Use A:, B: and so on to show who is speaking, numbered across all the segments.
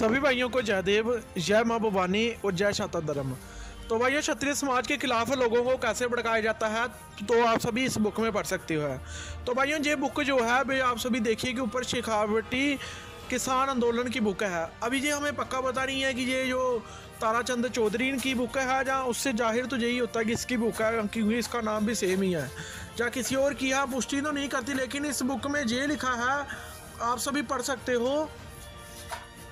A: सभी भाइयों को जयदेव, जय माँ भवानी और जय शाता धर्म। तो भाइयों, क्षत्रिय समाज के खिलाफ लोगों को कैसे भड़काया जाता है तो आप सभी इस बुक में पढ़ सकते हो। तो भाइयों, ये बुक जो है भाई आप सभी देखिए कि ऊपर शेखावटी किसान आंदोलन की बुक है। अभी ये हमें पक्का पता नहीं है कि ये जो ताराचंद चौधरी की बुक है जहाँ उससे जाहिर तो यही होता है कि इसकी बुक है, क्योंकि इसका नाम भी सेम ही है। जहाँ किसी और की है पुष्टि तो नहीं करती, लेकिन इस बुक में ये लिखा है, आप सभी पढ़ सकते हो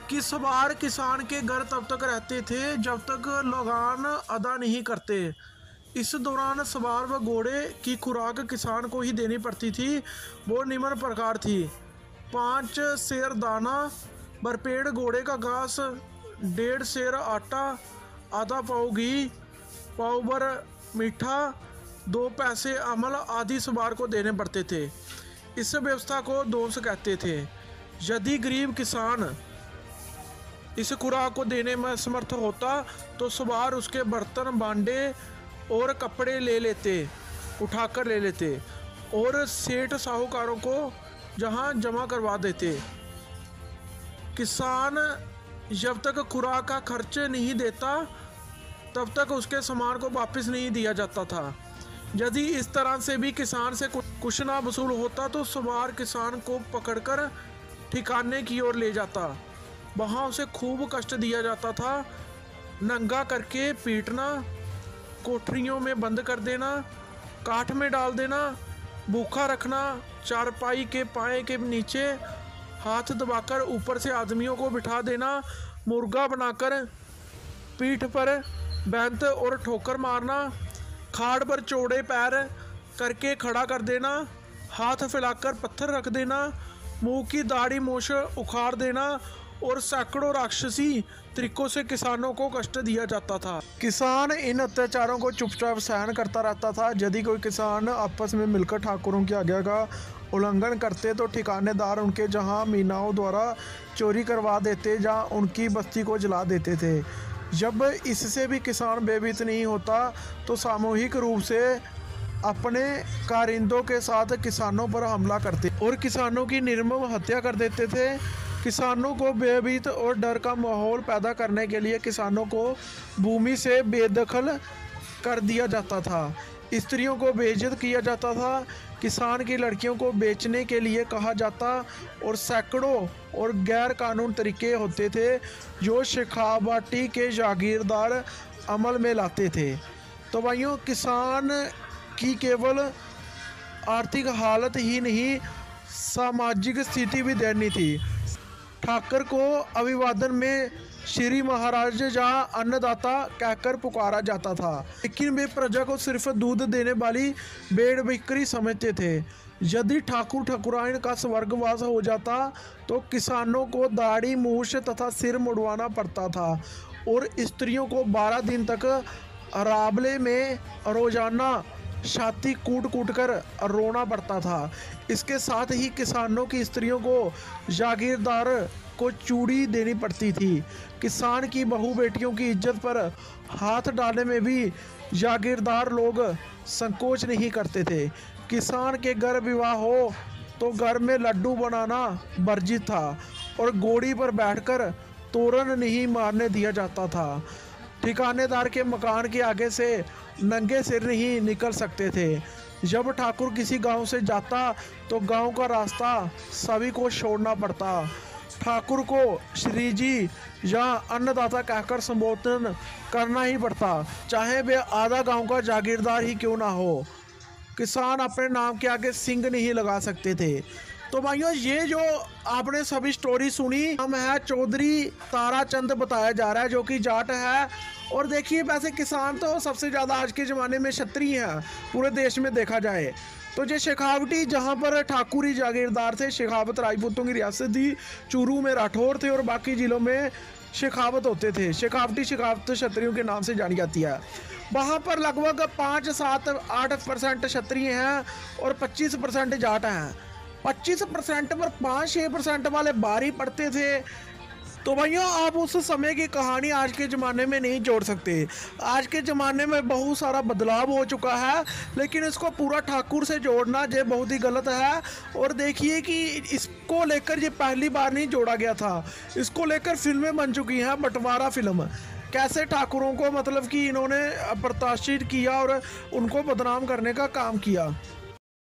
A: कि सवार किसान के घर तब तक रहते थे जब तक लगान अदा नहीं करते। इस दौरान सवार व घोड़े की खुराक किसान को ही देनी पड़ती थी। वो निम्न प्रकार थी: 5 सेर दाना, भरपेट घोड़े का घास, 1.5 सेर आटा, आधा पाव घी, पाव भर मीठा, 2 पैसे अमल आदि सवार को देने पड़ते थे। इस व्यवस्था को दोष कहते थे। यदि गरीब किसान इस खुराक को देने में समर्थ होता तो सवार उसके बर्तन, भांडे और कपड़े उठाकर ले लेते और सेठ साहूकारों को जहां जमा करवा देते। किसान जब तक खुराक का खर्च नहीं देता तब तक उसके सामान को वापस नहीं दिया जाता था। यदि इस तरह से भी किसान से कुछ ना वसूल होता तो सवार किसान को पकड़कर ठिकाने की ओर ले जाता। वहाँ उसे खूब कष्ट दिया जाता था। नंगा करके पीटना, कोठरियों में बंद कर देना, काठ में डाल देना, भूखा रखना, चारपाई के पाए के नीचे हाथ दबाकर ऊपर से आदमियों को बिठा देना, मुर्गा बनाकर पीठ पर बैंत और ठोकर मारना, खाड़ पर चौड़े पैर करके खड़ा कर देना, हाथ फैलाकर पत्थर रख देना, मुंह की दाढ़ी मूछ उखाड़ देना और सैकड़ों राक्षसी तरीकों से किसानों को कष्ट दिया जाता था। किसान इन अत्याचारों को चुपचाप सहन करता रहता था। यदि कोई किसान आपस में मिलकर ठाकुरों की आज्ञा का उल्लंघन करते तो ठिकानेदार उनके जहां मीनाओं द्वारा चोरी करवा देते, जहां उनकी बस्ती को जला देते थे। जब इससे भी किसान भयभीत नहीं होता तो सामूहिक रूप से अपने कारिंदों के साथ किसानों पर हमला करते और किसानों की निर्मम हत्या कर देते थे। किसानों को भयभीत और डर का माहौल पैदा करने के लिए किसानों को भूमि से बेदखल कर दिया जाता था। स्त्रियों को बेइज्जत किया जाता था। किसान की लड़कियों को बेचने के लिए कहा जाता और सैकड़ों और गैर कानून तरीके होते थे जो शेखावटी के जागीरदार अमल में लाते थे। तो भाइयों, किसान की केवल आर्थिक हालत ही नहीं, सामाजिक स्थिति भी दयनीय थी। ठाकर को अभिवादन में श्री महाराज जहाँ अन्नदाता कहकर पुकारा जाता था, लेकिन वे प्रजा को सिर्फ दूध देने वाली भेड़ बिक्री समझते थे। यदि ठाकुर ठाकुराइन का स्वर्गवास हो जाता तो किसानों को दाढ़ी, मूछ तथा सिर मुड़वाना पड़ता था और स्त्रियों को 12 दिन तक अराबले में रोजाना छाती कूट कूट कर रोना पड़ता था। इसके साथ ही किसानों की स्त्रियों को जागीरदार को चूड़ी देनी पड़ती थी। किसान की बहू बेटियों की इज्जत पर हाथ डालने में भी जागीरदार लोग संकोच नहीं करते थे। किसान के घर विवाह हो तो घर में लड्डू बनाना वर्जित था और घोड़ी पर बैठकर तोरन नहीं मारने दिया जाता था। ठिकानेदार के मकान के आगे से नंगे सिर नहीं निकल सकते थे। जब ठाकुर किसी गांव से जाता तो गांव का रास्ता सभी को छोड़ना पड़ता। ठाकुर को श्री जी या अन्नदाता कहकर संबोधन करना ही पड़ता, चाहे वे आधा गांव का जागीरदार ही क्यों ना हो। किसान अपने नाम के आगे सिंग नहीं लगा सकते थे। तो भाइयों, ये जो आपने सभी स्टोरी सुनी, हम है चौधरी ताराचंद बताया जा रहा है जो कि जाट है। और देखिए, वैसे किसान तो सबसे ज़्यादा आज के ज़माने में क्षत्रिय हैं पूरे देश में देखा जाए तो। ये शेखावटी जहाँ पर ठाकुरी जागीरदार थे, शेखावत राजपूतों की रियासत थी, चूरू में राठौर थे और बाकी ज़िलों में शेखावत होते थे। शेखावटी शेखावत क्षत्रियों के नाम से जानी जाती है। वहाँ पर लगभग 5, 7, 8% क्षत्रिय हैं और 25% जाट हैं। 25% पर 5-6% वाले बाहर ही पढ़ते थे। तो भैया आप उस समय की कहानी आज के ज़माने में नहीं जोड़ सकते। आज के ज़माने में बहुत सारा बदलाव हो चुका है, लेकिन इसको पूरा ठाकुर से जोड़ना ये बहुत ही गलत है। और देखिए कि इसको लेकर ये पहली बार नहीं जोड़ा गया था, इसको लेकर फिल्में बन चुकी हैं। बंटवारा फिल्म कैसे ठाकुरों को मतलब कि इन्होंने प्रताड़ित किया और उनको बदनाम करने का काम किया।